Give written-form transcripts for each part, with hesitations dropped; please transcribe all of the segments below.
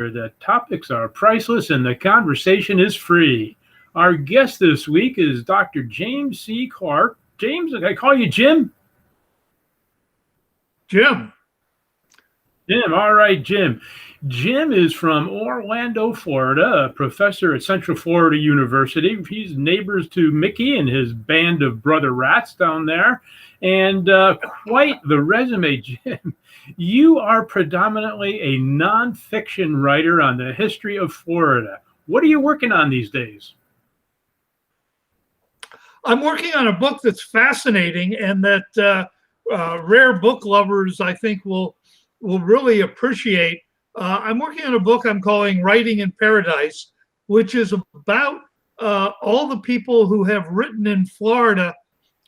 The topics are priceless and the conversation is free. Our guest this week is Dr. James C. Clark. James, I call you Jim? Jim. Jim, all right, Jim. Jim is from Orlando, Florida, a professor at Central Florida University. He's neighbors to Mickey and his band of brother rats down there. And quite the resume, Jim. You are predominantly a nonfiction writer on the history of Florida. What are you working on these days? I'm working on a book that's fascinating and that rare book lovers, I think, will really appreciate. I'm working on a book I'm calling Writing in Paradise, which is about all the people who have written in Florida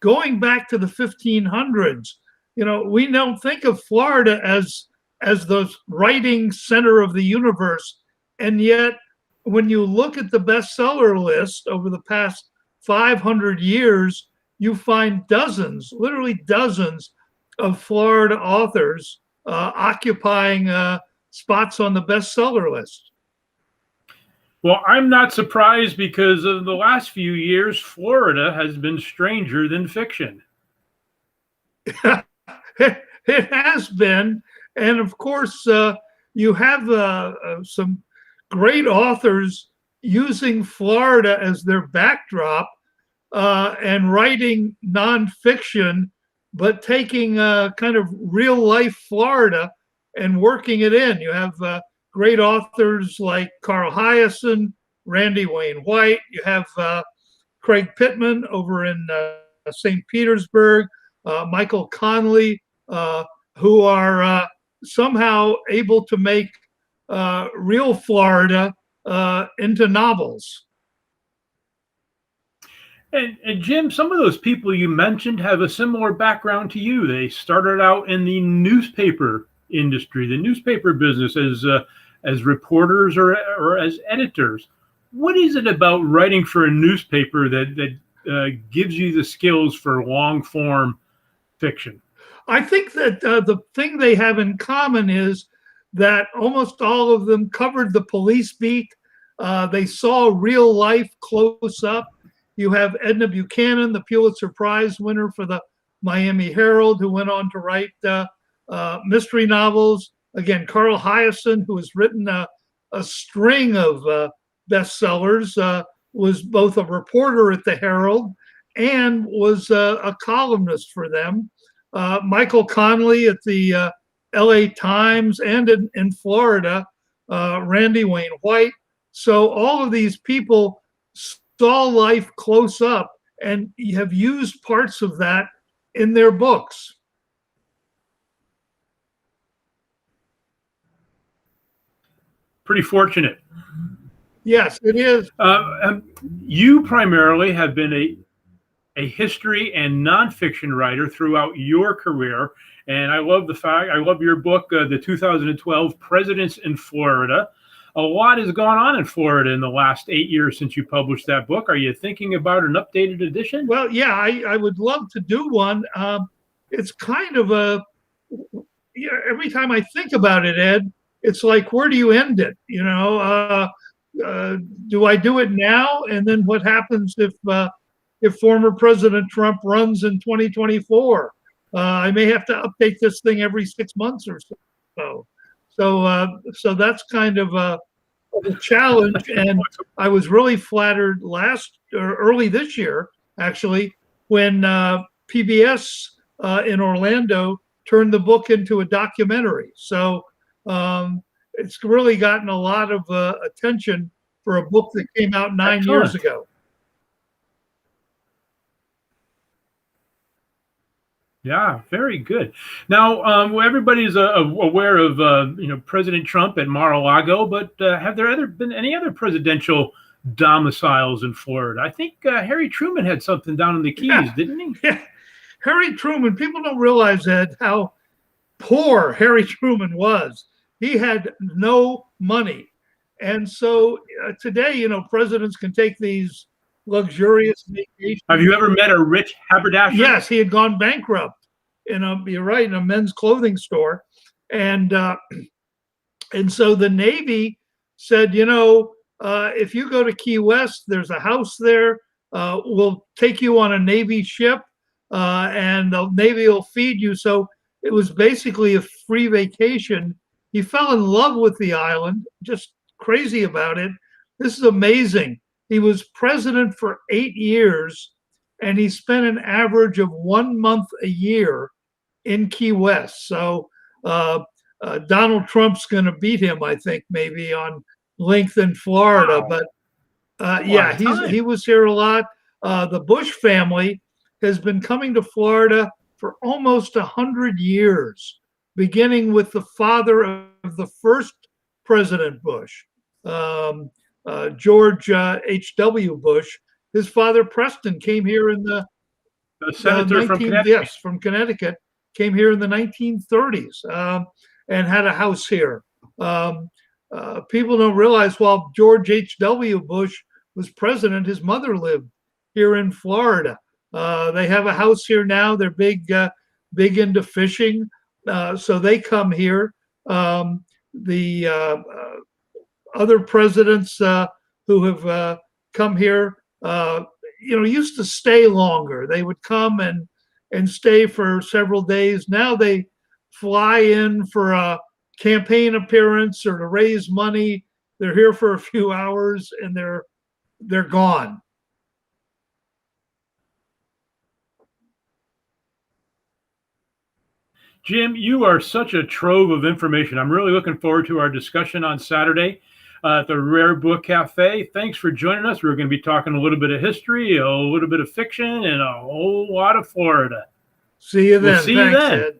going back to the 1500s. You know, we don't think of Florida as the writing center of the universe. And yet, when you look at the bestseller list over the past 500 years, you find dozens, literally dozens of Florida authors occupying spots on the bestseller list. Well, I'm not surprised because of the last few years, Florida has been stranger than fiction. It has been. And of course, you have some great authors using Florida as their backdrop and writing nonfiction, but taking kind of real life Florida and working it in. You have great authors like Carl Hiaasen, Randy Wayne White. You have Craig Pittman over in St. Petersburg, Michael Connelly, who are somehow able to make real Florida into novels. And Jim, some of those people you mentioned have a similar background to you. They started out in the newspaper industry, the newspaper business as reporters or as editors. What is it about writing for a newspaper that gives you the skills for long form fiction? I think that the thing they have in common is that almost all of them covered the police beat. They saw real life close up. You have Edna Buchanan, the Pulitzer Prize winner for the Miami Herald, who went on to write mystery novels. Again, Carl Hiaasen, who has written a string of bestsellers, was both a reporter at the Herald and was a columnist for them. Michael Connelly at the LA Times and in Florida, Randy Wayne White. So all of these people saw life close up and have used parts of that in their books. Pretty fortunate. Yes, it is. You primarily have been a history and nonfiction writer throughout your career. And I love your book, the 2012 Presidents in Florida. A lot has gone on in Florida in the last 8 years since you published that book. Are you thinking about an updated edition? Well, yeah, I would love to do one. It's kind of every time I think about it, Ed, it's like, where do you end it? You know, do I do it now? And then what happens if former President Trump runs in 2024? I may have to update this thing every 6 months or so. So that's kind of a challenge. And I was really flattered early this year, actually, when PBS in Orlando turned the book into a documentary. So it's really gotten a lot of attention for a book that came out 9 years ago. Yeah, very good. Now, everybody's aware of President Trump at Mar-a-Lago, but have there been any other presidential domiciles in Florida? I think Harry Truman had something down in the Keys, didn't he? Yeah, Harry Truman. People don't realize, Ed, how poor Harry Truman was. He had no money, and so today, presidents can take these luxurious vacations. Have you ever met a rich haberdasher? Yes, he had gone bankrupt you're right, in a men's clothing store. And so the Navy said, if you go to Key West, there's a house there. We'll take you on a Navy ship, and the Navy will feed you. So it was basically a free vacation. He fell in love with the island, just crazy about it. This is amazing. He was president for 8 years, and he spent an average of 1 month a year in Key West. So Donald Trump's going to beat him, I think, maybe on length in Florida. Wow. But yeah, he was here a lot. The Bush family has been coming to Florida for almost 100 years, beginning with the father of the first President Bush, George H.W. Bush. His father, Preston, came here in the senator from Connecticut. Yes, from Connecticut, came here in the 1930s, and had a house here. People don't realize while George H.W. Bush was president, his mother lived here in Florida. They have a house here now. They're big into fishing, so they come here. The other presidents who have come here, used to stay longer. They would come and stay for several days. Now they fly in for a campaign appearance or to raise money. They're here for a few hours and they're gone. Jim, you are such a trove of information. I'm really looking forward to our discussion on Saturday at the Rare Book Cafe. Thanks for joining us. We're going to be talking a little bit of history, a little bit of fiction, and a whole lot of Florida. See you then. We'll see you then. Ed.